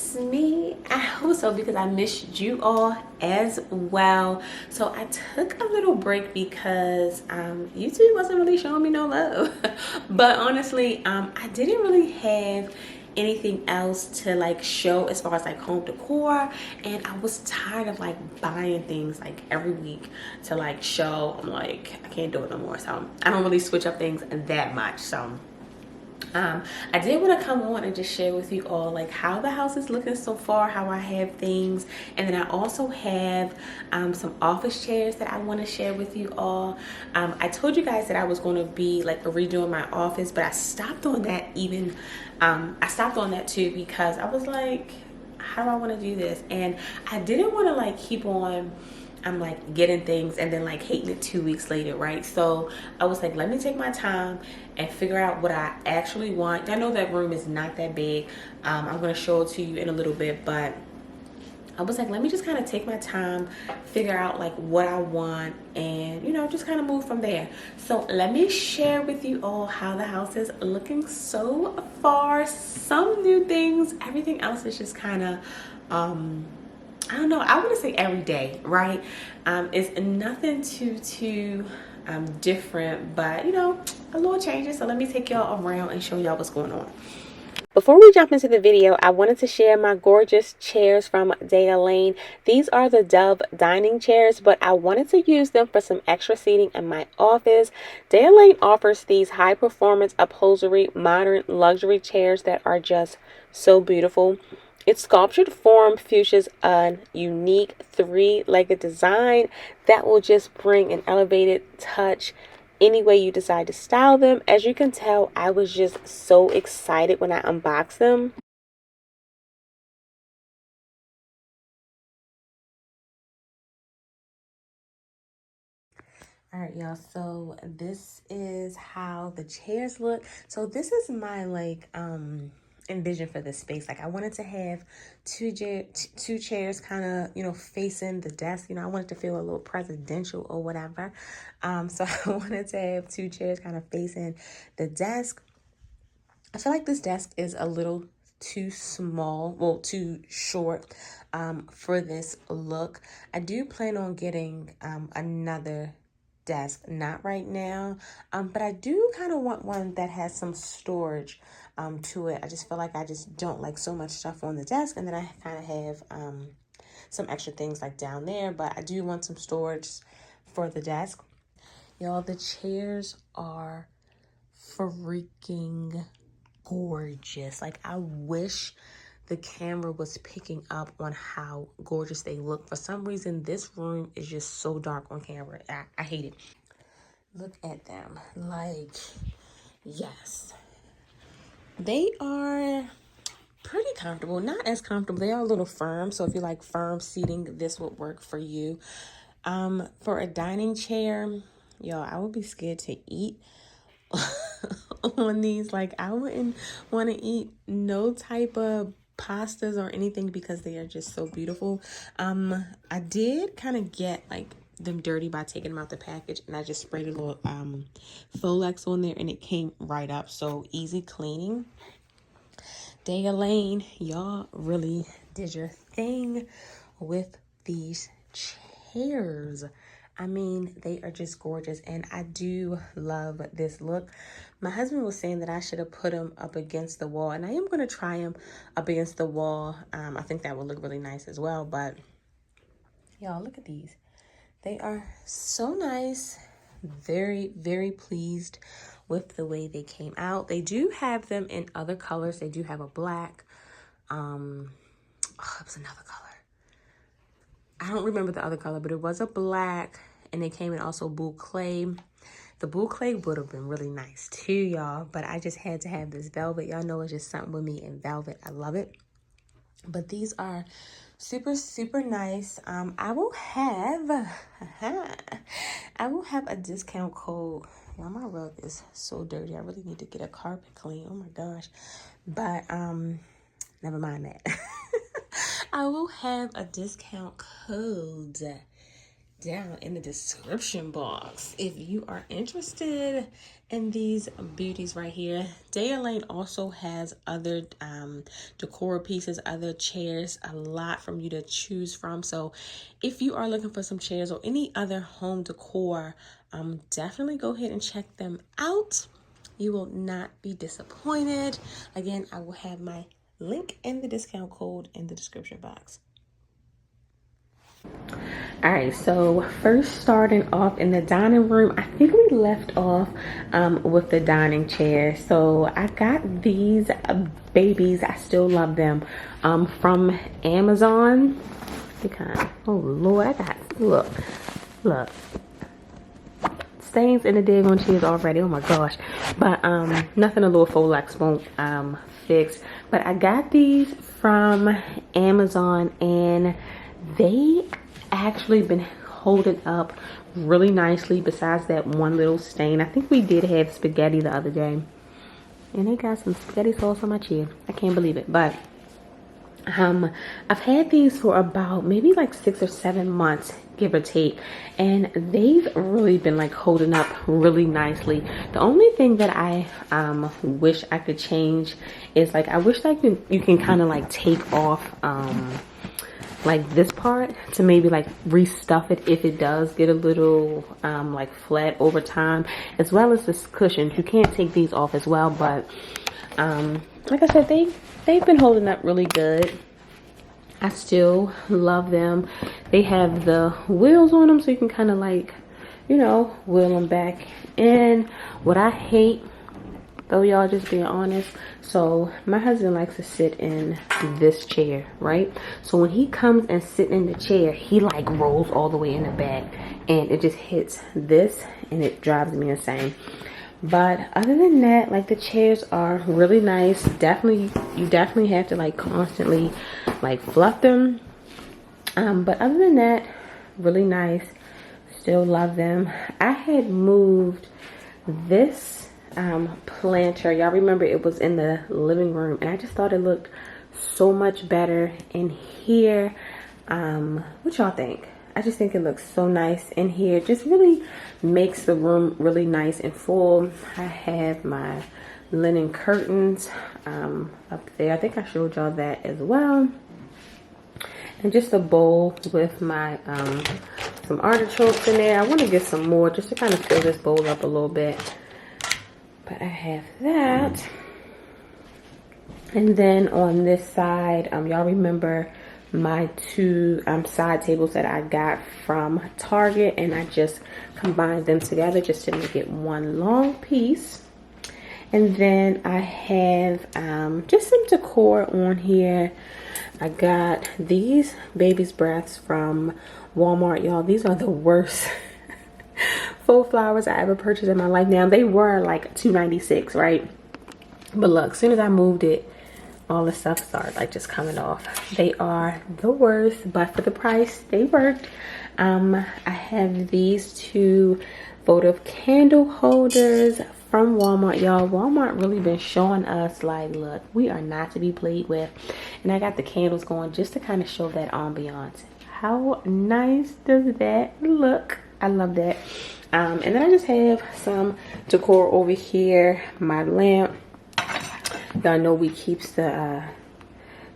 miss me? I hope so, because I missed you all as well. So I took a little break because YouTube wasn't really showing me no love. But honestly, I didn't really have anything else to like show as far as like home decor, and I was tired of like buying things like every week to like show. I'm like, I can't do it no more. So I don't really switch up things that much. So I did want to come on and just share with you all like how the house is looking so far, how I have things, and then I also have some office chairs that I want to share with you all. I told you guys that I was going to be like redoing my office, but I stopped on that I stopped on that too, because I was like, how do I want to do this? And I didn't want to like keep on I'm like getting things and then like hating it 2 weeks later, right? So I was like, let me take my time and figure out what I actually want. I know that room is not that big. I'm going to show it to you in a little bit, but I was like, let me just kind of take my time, figure out like what I want, and you know, just kind of move from there. So let me share with you all how the house is looking so far. Some new things, everything else is just kind of I don't know, I want to say every day, right? It's nothing too different, but you know, a little changes. So let me take y'all around and show y'all what's going on. Before we jump into the video, I wanted to share my gorgeous chairs from Daya Lane. These are the Dove dining chairs, but I wanted to use them for some extra seating in my office. Daya Lane offers these high performance upholstery modern luxury chairs that are just so beautiful. Its sculptured form features a unique three-legged design that will just bring an elevated touch any way you decide to style them. As you can tell, I was just so excited when I unboxed them. All right, y'all, so this is how the chairs look. So this is my like envision for this space. Like I wanted to have two chairs kind of, you know, facing the desk. You know, I wanted to feel a little presidential or whatever. So I wanted to have two chairs kind of facing the desk. I feel like this desk is a little too small, well, too short for this look. I do plan on getting another desk, not right now, but I do kind of want one that has some storage to it. I just feel like I just don't like so much stuff on the desk, and then I kind of have some extra things like down there, but I do want some storage for the desk. Y'all, the chairs are freaking gorgeous. Like I wish the camera was picking up on how gorgeous they look. For some reason, this room is just so dark on camera. I hate it. Look at them. Like, yes. They are pretty comfortable. Not as comfortable. They are a little firm. So if you like firm seating, this would work for you. For a dining chair, y'all, I would be scared to eat on these. Like I wouldn't want to eat no type of pastas or anything because they are just so beautiful. I did kind of get like them dirty by taking them out the package, and I just sprayed a little Folex on there and it came right up. So easy cleaning. Daya Lane, y'all really did your thing with these chairs. I mean, they are just gorgeous, and I do love this look. My husband was saying that I should have put them up against the wall, and I am going to try them up against the wall. I think that would look really nice as well, but y'all, look at these. They are so nice. Very, very pleased with the way they came out. They do have them in other colors. They do have a black. Oh, it was another color. I don't remember the other color, but it was a black, and they came in also boucle. The boucle would have been really nice too, y'all, but I just had to have this velvet. Y'all know it's just something with me in velvet. I love it. But these are super, super nice. I will have a discount code. Y'all, my rug is so dirty. I really need to get a carpet clean. Oh my gosh. But never mind that. I will have a discount code down in the description box if you are interested in these beauties right here. Daya Lane also has other decor pieces, other chairs, a lot from you to choose from. So if you are looking for some chairs or any other home decor, definitely go ahead and check them out. You will not be disappointed. Again, I will have my link and the discount code in the description box. All right, so first starting off in the dining room, I think we left off with the dining chair. So I got these babies, I still love them, from Amazon. Oh Lord, I got, look, stains in the daggone chairs already, oh my gosh. But nothing a little Folex won't fix. But I got these from Amazon, and they actually been holding up really nicely besides that one little stain. I think we did have spaghetti the other day, and they got some spaghetti sauce on my chair. I can't believe it. But I've had these for about maybe like 6 or 7 months, give or take, and they've really been like holding up really nicely. The only thing that I wish I could change is, like, I wish like you can kind of like take off like this part to maybe like restuff it if it does get a little like flat over time, as well as this cushion. You can't take these off as well, but like I said, they've been holding up really good. I still love them. They have the wheels on them, so you can kind of like, you know, wheel them back in. What I hate, though, y'all, just being honest, so my husband likes to sit in this chair, right? So when he comes and sit in the chair, he like rolls all the way in the back, and it just hits this, and it drives me insane. But other than that, like, the chairs are really nice. You definitely have to like constantly like fluff them. But other than that, really nice. Still love them. I had moved this planter. Y'all remember it was in the living room, and I just thought it looked so much better in here. What y'all think? I just think it looks so nice in here. Just really makes the room really nice and full. I have my linen curtains up there. I think I showed y'all that as well. And just a bowl with my some artichokes in there. I want to get some more just to kind of fill this bowl up a little bit. But I have that. And then on this side, y'all remember my two side tables that I got from Target, and I just combined them together just to make it one long piece. And then I have just some decor on here. I got these baby's breaths from Walmart, y'all. These are the worst faux flowers I ever purchased in my life. Now, they were like $2.96, right? But look, as soon as I moved it, all the stuff started like just coming off. They are the worst, but for the price, they worked. I have these two votive candle holders from Walmart, y'all. Walmart really been showing us like, look, we are not to be played with. And I got the candles going just to kind of show that ambiance. How nice does that look? I love that. And then I just have some decor over here. My lamp. Y'all know we keeps the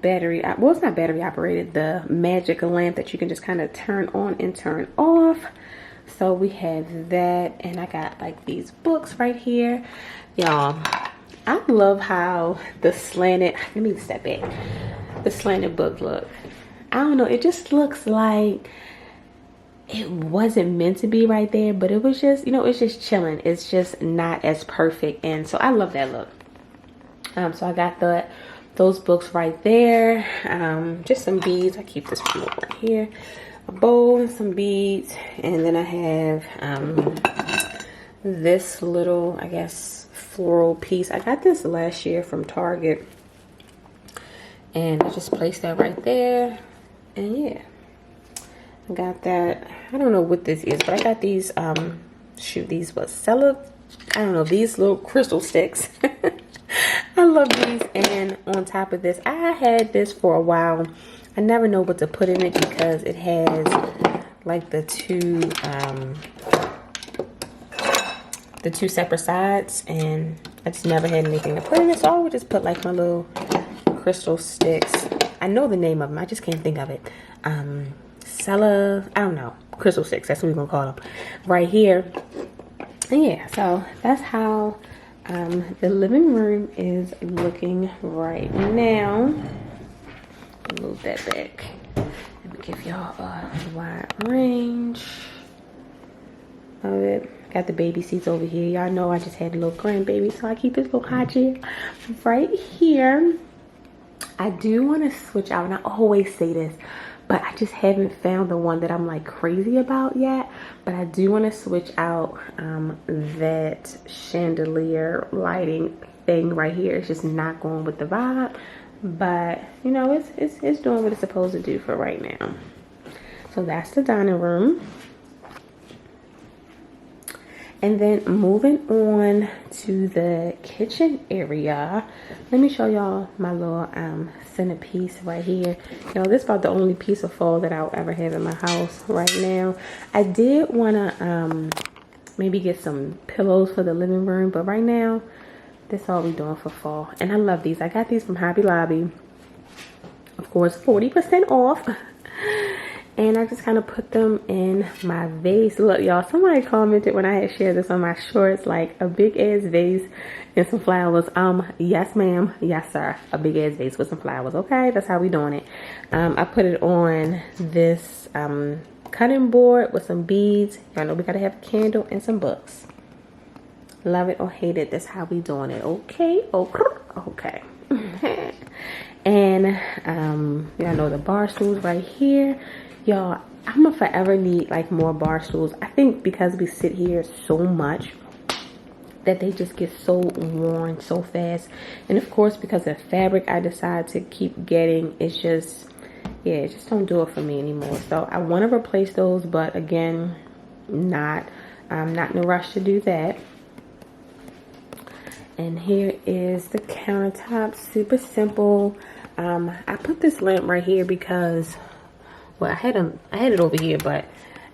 battery, well, it's not battery operated, the magic lamp that you can just kind of turn on and turn off. So we have that, and I got like these books right here. Y'all, I love how the slanted, let me step back, the slanted book look. I don't know, it just looks like it wasn't meant to be right there, but it was just, you know, it's just chilling. It's just not as perfect, and so I love that look. So I got those books right there. Just some beads. I keep this one right here. A bowl and some beads. And then I have this little, I guess, floral piece. I got this last year from Target. And I just placed that right there. And yeah, I got that. I don't know what this is, but I got these, these was I don't know, these little crystal sticks. I love these. And on top of this, I had this for a while. I never know what to put in it because it has like the two separate sides, and I just never had anything to put in it, so I would just put like my little crystal sticks. I know the name of them, I just can't think of it. I don't know, crystal sticks, that's what we're gonna call them, right here. And yeah, so that's how the living room is looking right now. Move that back. Let me give y'all a wide range of it. Got the baby seats over here. Y'all know I just had a little grandbaby, so I keep this little hot chair right here. I do want to switch out, and I always say this, but I just haven't found the one that I'm like crazy about yet. But I do want to switch out that chandelier lighting thing right here. It's just not going with the vibe, but you know, it's doing what it's supposed to do for right now. So that's the dining room. And then moving on to the kitchen area, let me show y'all my little centerpiece right here. You know, this is about the only piece of fall that I'll ever have in my house right now. I did want to maybe get some pillows for the living room, but right now, this is all we're doing for fall. And I love these. I got these from Hobby Lobby. Of course, 40% off. And I just kind of put them in my vase. Look, y'all, somebody commented when I had shared this on my shorts, like a big ass vase and some flowers. Yes, ma'am. Yes, sir. A big ass vase with some flowers. Okay, that's how we doing it. I put it on this cutting board with some beads. Y'all know we gotta have a candle and some books. Love it or hate it, that's how we doing it. Okay, okay. And y'all know the bar stools right here. Y'all, I'm gonna forever need like more bar stools. I think because we sit here so much that they just get so worn so fast. And of course, because of the fabric I decide to keep getting, it's just, yeah, it just don't do it for me anymore. So I want to replace those, but again, I'm not in a rush to do that. And here is the countertop, super simple. I put this lamp right here because, well, I had it over here, but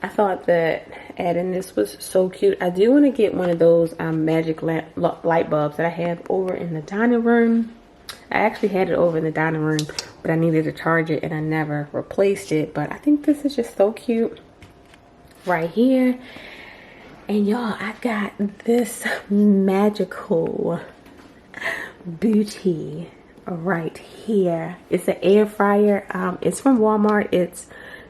I thought that adding this was so cute. I do want to get one of those magic light bulbs that I have over in the dining room. I actually had it over in the dining room, but I needed to charge it and I never replaced it. But I think this is just so cute right here. And y'all, I got this magical booty right here. It's an air fryer. It's from Walmart. It's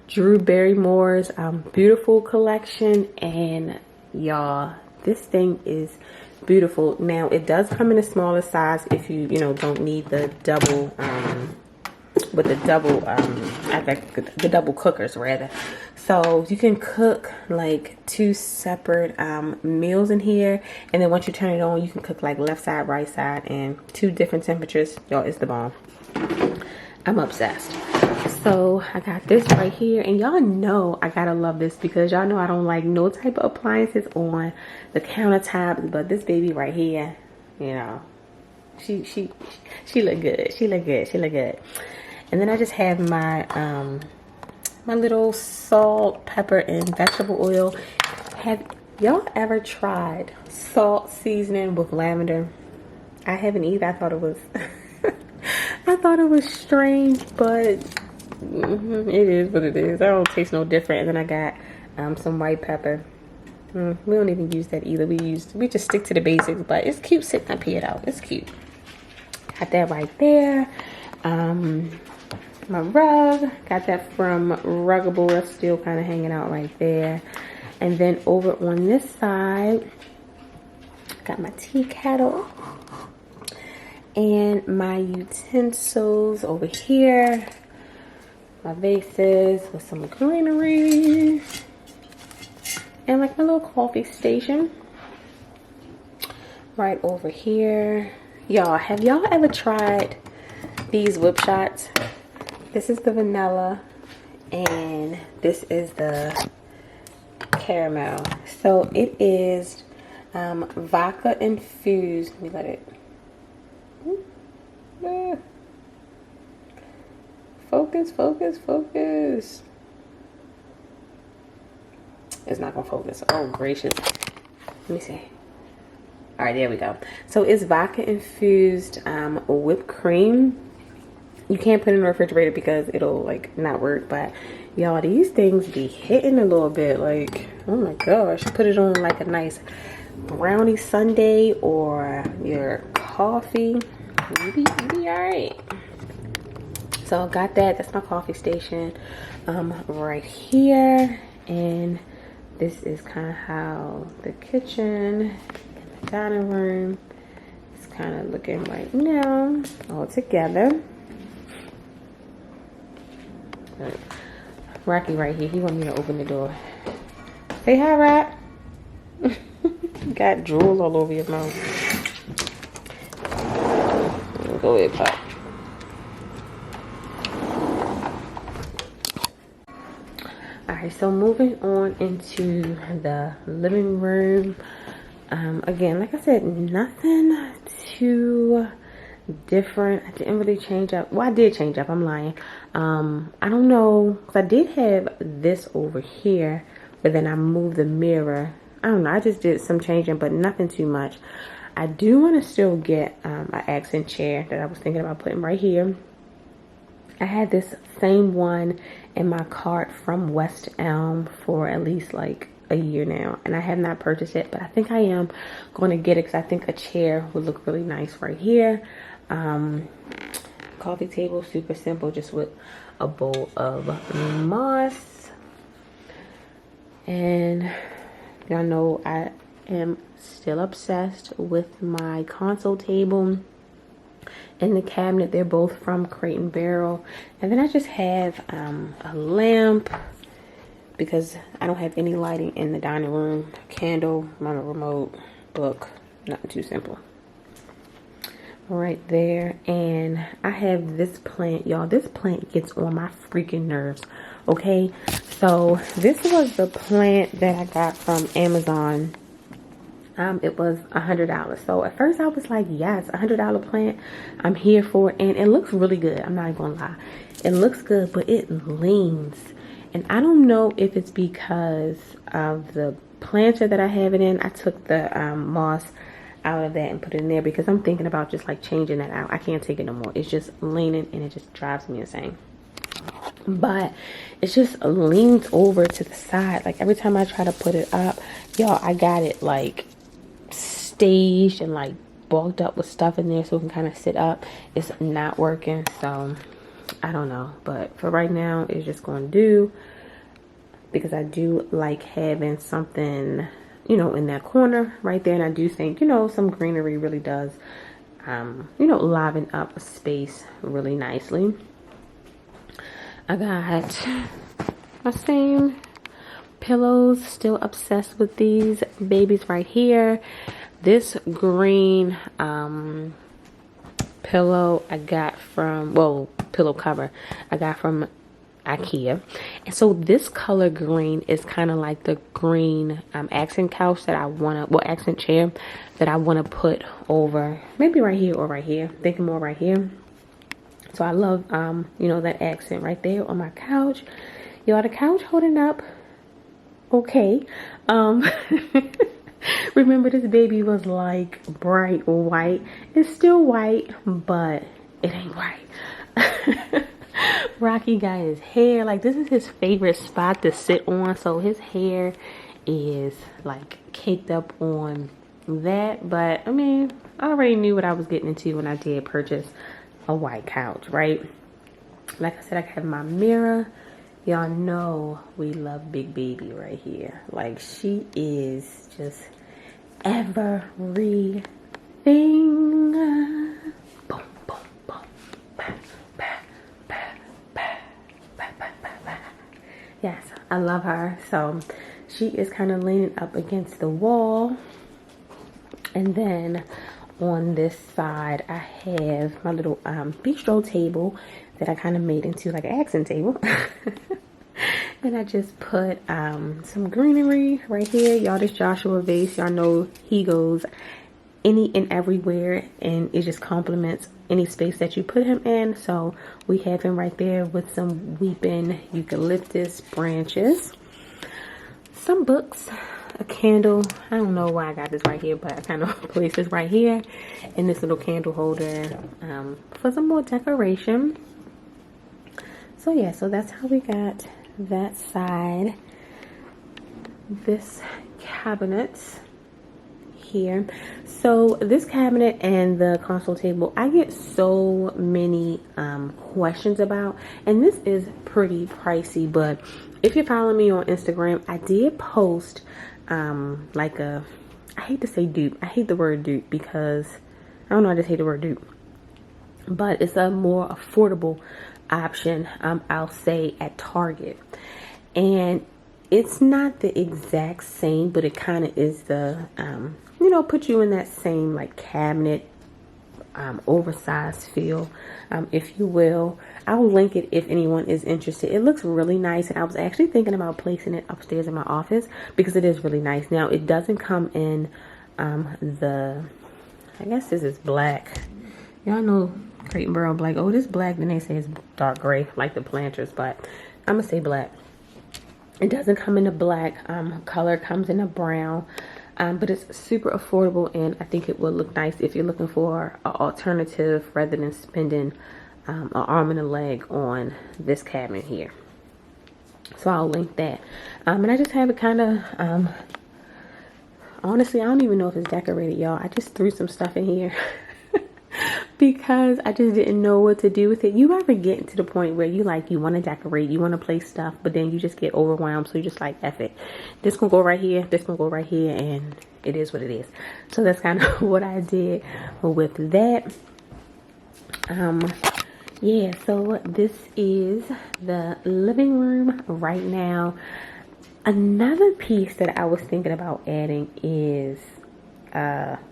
Drew Barrymore's beautiful collection. And y'all, this thing is beautiful. Now, it does come in a smaller size if you don't need the double with the double cookers rather. So you can cook like 2 separate meals in here, and then once you turn it on, you can cook like left side, right side, and 2 different temperatures. Y'all, it's the bomb. I'm obsessed. So I got this right here, and y'all know I gotta love this because y'all know I don't like no type of appliances on the countertop, but this baby right here, you know, she look good. She look good. And then I just have my my little salt, pepper, and vegetable oil. Have y'all ever tried salt seasoning with lavender? I haven't either. I thought it was I thought it was strange, but it is what it is. I don't taste no different. And then I got some white pepper. We don't even use that either. We just stick to the basics, but it's cute sitting up here though. It's cute. Got that right there. My rug, got that from Ruggable. That's still kind of hanging out right there. And then over on this side, got my tea kettle and my utensils over here. My vases with some greenery and like my little coffee station right over here. Y'all, have y'all ever tried these whip shots? This is the vanilla and this is the caramel. So it is vodka infused. Let me let it focus. It's not gonna focus. Oh gracious. Let me see. All right, there we go. So it's vodka infused whipped cream. You can't put it in the refrigerator because it'll like not work, but y'all, these things be hitting a little bit. Like, oh my gosh, put it on like a nice brownie sundae or your coffee. You be all right. So I got that. That's my coffee station right here, and this is kind of how the kitchen and the dining room is kind of looking right now, all together. Rocky right here, he want me to open the door. Say hi, Rat. Got drool all over your mouth. Go ahead, Pop. Alright, so moving on into the living room. Again, like I said, nothing too different. I didn't really change up. Well, I did change up. I'm lying. I don't know, because I did have this over here, but then I moved the mirror. I don't know. I just did some changing, but nothing too much. I do want to still get an accent chair that I was thinking about putting right here. I had this same one in my cart from West Elm for at least like a year now, and I have not purchased it, but I think I am going to get it because I think a chair would look really nice right here. Coffee table, super simple, just with a bowl of moss. And y'all know I am still obsessed with my console table and the cabinet. They're both from Crate & Barrel. And then I just have a lamp because I don't have any lighting in the dining room. Candle, my remote, book, nothing too simple. Right there. And I have this plant, y'all. This plant gets on my freaking nerves. Okay, so this was the plant that I got from Amazon. It was $100. So at first I was like, yes, $100 plant, I'm here for it. And it looks really good. I'm not gonna lie, it looks good, but it leans. And I don't know if it's because of the planter that I have it in. I took the moss out of that and put it in there because I'm thinking about just like changing that out. I can't take it no more. It's just leaning and it just drives me insane. But it just leans over to the side. Like every time I try to put it up, y'all, I got it like staged and like bulked up with stuff in there so it can kind of sit up. It's not working, so I don't know. But for right now, it's just going to do, because I do like having something, you know, in that corner right there. And I do think, you know, some greenery really does, you know, liven up a space really nicely. I got my same pillows, still obsessed with these babies right here. This green pillow I got from, well, pillow cover I got from IKEA. And so this color green is kind of like the green accent couch that I want to, well, accent chair that I want to put over maybe right here or right here. Thinking more right here. So I love, you know, that accent right there on my couch. Y'all, the couch holding up okay. Remember, this baby was like bright white. It's still white, but it ain't white. Rocky got his hair, like this is his favorite spot to sit on. So his hair is like caked up on that. But I mean, I already knew what I was getting into when I did purchase a white couch, right? Like I said, I have my mirror. Y'all know we love Big Baby right here. Like, she is just everything. Boom, boom, boom. Bah, bah, bah, bah, bah, bah, bah, bah. Yes, I love her. So she is kind of leaning up against the wall. And then on this side, I have my little bistro table that I kind of made into like an accent table. And I just put some greenery right here. Y'all, this Joshua vase, y'all know he goes any and everywhere, and it just complements any space that you put him in. So we have him right there with some weeping eucalyptus branches. some books, a candle. I don't know why I got this right here, but I kind of placed this right here, and this little candle holder for some more decoration. So yeah, so that's how we got that side. This cabinet here. So this cabinet and the console table, I get so many questions about, and this is pretty pricey, but if you're following me on Instagram, I did post like a, I hate to say dupe, I hate the word dupe because I don't know, I just hate the word dupe, but it's a more affordable option, I'll say, at Target. And it's not the exact same, but it kind of is the you know, put you in that same like cabinet oversized feel, if you will. I'll link it if anyone is interested. It looks really nice, and I was actually thinking about placing it upstairs in my office because it is really nice. Now it doesn't come in the, I guess this is black. Y'all know Crate and Barrel black. Oh, this black, then they say it's dark gray like the Planters, but I'm gonna say black. It doesn't come in a black color, comes in a brown, but it's super affordable, and I think it will look nice if you're looking for an alternative rather than spending an arm and a leg on this cabinet here. So I'll link that. And I just have it kind of, honestly, I don't even know if it's decorated, y'all. I just threw some stuff in here because I just didn't know what to do with it. You ever get to the point where you want to decorate, you want to place stuff, but then you just get overwhelmed, so you just like, F it, this gonna go right here, this gonna go right here, and it is what it is. So that's kind of what I did with that. Yeah, so this is the living room right now. Another piece that I was thinking about adding is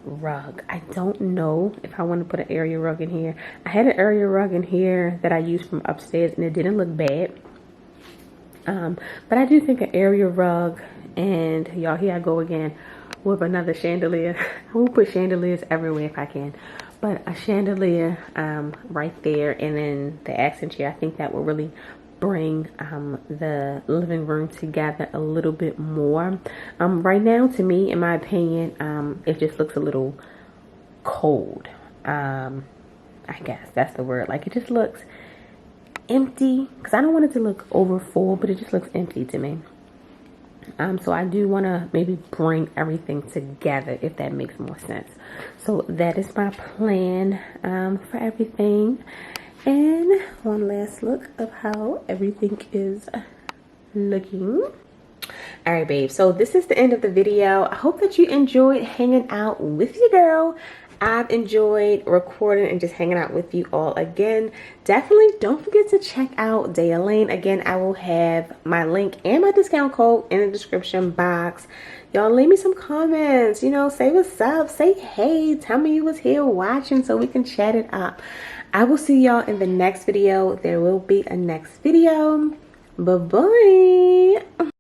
rug. I don't know if I want to put an area rug in here. I had an area rug in here that I used from upstairs, and it didn't look bad. But I do think an area rug, and y'all, here I go again with another chandelier. I will put chandeliers everywhere if I can, but a chandelier right there, and then the accent chair. I think that will really bring the living room together a little bit more. Right now, to me, in my opinion, it just looks a little cold. I guess that's the word. Like, it just looks empty, because I don't want it to look over full, but it just looks empty to me. So I do want to maybe bring everything together, if that makes more sense. So that is my plan for everything. And one last look of how everything is looking. All right, babe, so this is the end of the video. I hope that you enjoyed hanging out with your girl. I've enjoyed recording and just hanging out with you all again. Definitely don't forget to check out Daya Lane. Again, I will have my link and my discount code in the description box. Y'all leave me some comments, you know, say what's up, say hey, tell me you was here watching so we can chat it up. I will see y'all in the next video. There will be a next video. Bye-bye.